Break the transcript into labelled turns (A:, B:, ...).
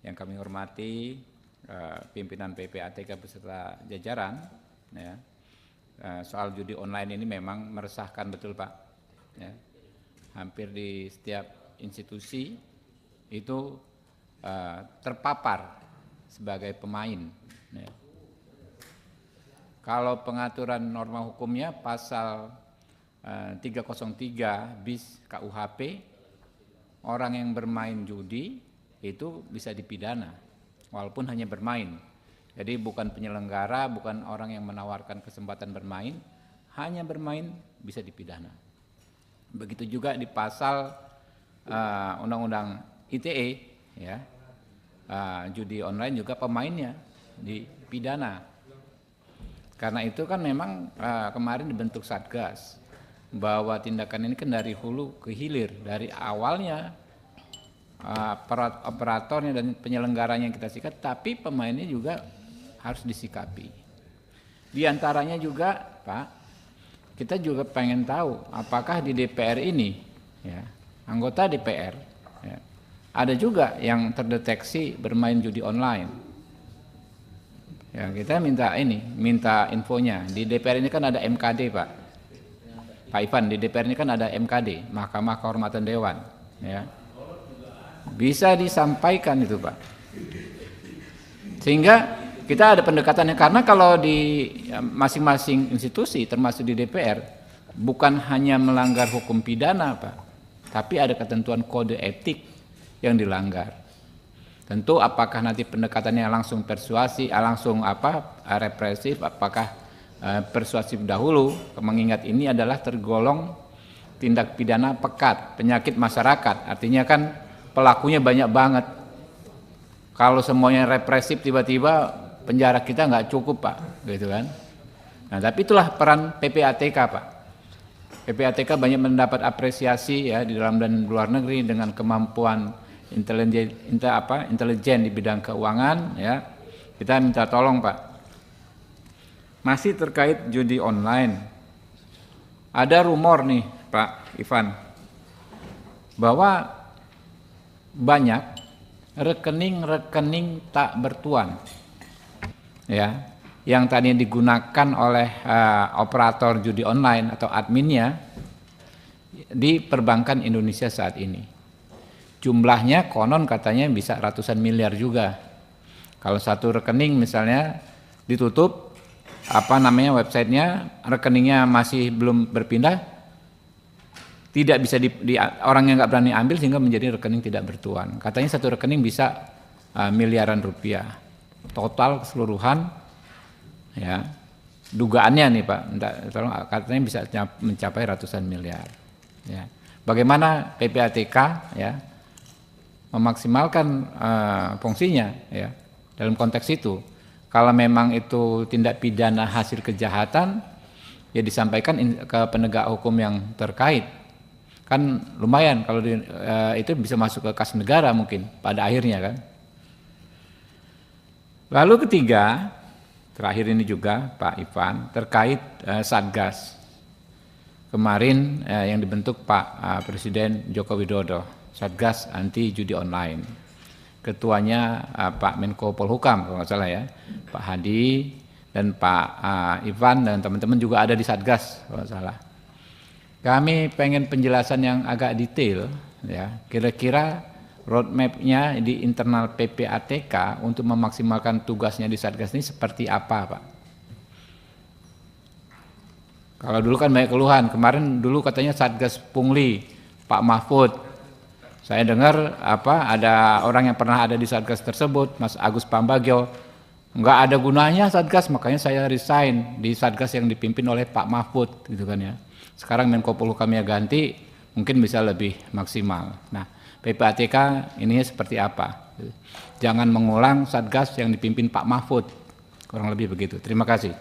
A: Yang kami hormati pimpinan PPATK beserta jajaran, ya, soal judi online ini memang meresahkan betul Pak. Ya. Hampir di setiap institusi itu terpapar sebagai pemain. Ya. Kalau pengaturan norma hukumnya pasal 303 bis KUHP, orang yang bermain judi itu bisa dipidana walaupun hanya bermain. Jadi bukan penyelenggara, bukan orang yang menawarkan kesempatan bermain, hanya bermain bisa dipidana. Begitu juga di pasal Undang-Undang ITE, ya, judi online juga pemainnya dipidana. Karena itu kan memang kemarin dibentuk Satgas bahwa tindakan ini kan dari hulu ke hilir, dari awalnya operatornya dan penyelenggaranya yang kita sikat, tapi pemainnya juga harus disikapi. Di antaranya juga Pak, kita juga pengen tahu apakah di DPR ini, ya, anggota DPR, ya, ada juga yang terdeteksi bermain judi online. Ya, kita minta infonya. Di DPR ini kan ada MKD Pak Ivan, di DPR ini kan ada MKD, Mahkamah Kehormatan Dewan, ya. Bisa disampaikan itu Pak. Sehingga kita ada pendekatannya, karena kalau di masing-masing institusi termasuk di DPR bukan hanya melanggar hukum pidana Pak, tapi ada ketentuan kode etik yang dilanggar. Tentu apakah nanti pendekatannya langsung persuasi, langsung represif, apakah persuasif dahulu, mengingat ini adalah tergolong tindak pidana pekat, penyakit masyarakat. Artinya kan pelakunya banyak banget. Kalau semuanya represif, tiba-tiba penjara kita nggak cukup Pak, gitu kan. Nah, tapi itulah peran PPATK Pak. PPATK banyak mendapat apresiasi ya di dalam dan luar negeri dengan kemampuan intelijen di bidang keuangan, ya. Kita minta tolong Pak. Masih terkait judi online, ada rumor nih Pak Ivan, bahwa banyak rekening-rekening tak bertuan, ya, yang tadinya digunakan oleh operator judi online atau adminnya di perbankan Indonesia saat ini. Jumlahnya konon katanya bisa ratusan miliar juga. Kalau satu rekening misalnya ditutup, websitenya, rekeningnya masih belum berpindah, tidak bisa orang yang nggak berani ambil sehingga menjadi rekening tidak bertuan. Katanya satu rekening bisa miliaran rupiah. Total keseluruhan, ya, dugaannya nih Pak, katanya bisa mencapai ratusan miliar. Ya. Bagaimana PPATK, ya, memaksimalkan fungsinya, ya, dalam konteks itu? Kalau memang itu tindak pidana hasil kejahatan, ya disampaikan ke penegak hukum yang terkait. Kan lumayan kalau itu bisa masuk ke kas negara mungkin pada akhirnya kan. Lalu ketiga, terakhir ini juga Pak Ivan, terkait Satgas. Kemarin yang dibentuk Pak Presiden Joko Widodo, Satgas anti judi online. Ketuanya Pak Menko Polhukam kalau nggak salah ya, Pak Hadi dan Pak Ivan dan teman-teman juga ada di Satgas kalau nggak salah. Kami pengen penjelasan yang agak detail, ya, kira-kira roadmap-nya di internal PPATK untuk memaksimalkan tugasnya di Satgas ini seperti apa Pak? Kalau dulu kan banyak keluhan, kemarin dulu katanya Satgas Pungli, Pak Mahfud. Saya dengar ada orang yang pernah ada di Satgas tersebut, Mas Agus Pambagio, nggak ada gunanya Satgas, makanya saya resign di Satgas yang dipimpin oleh Pak Mahfud, gitu kan ya. Sekarang Menko Polhukamnya ganti, mungkin bisa lebih maksimal. Nah, PPATK ininya seperti apa? Jangan mengulang Satgas yang dipimpin Pak Mahfud, kurang lebih begitu. Terima kasih.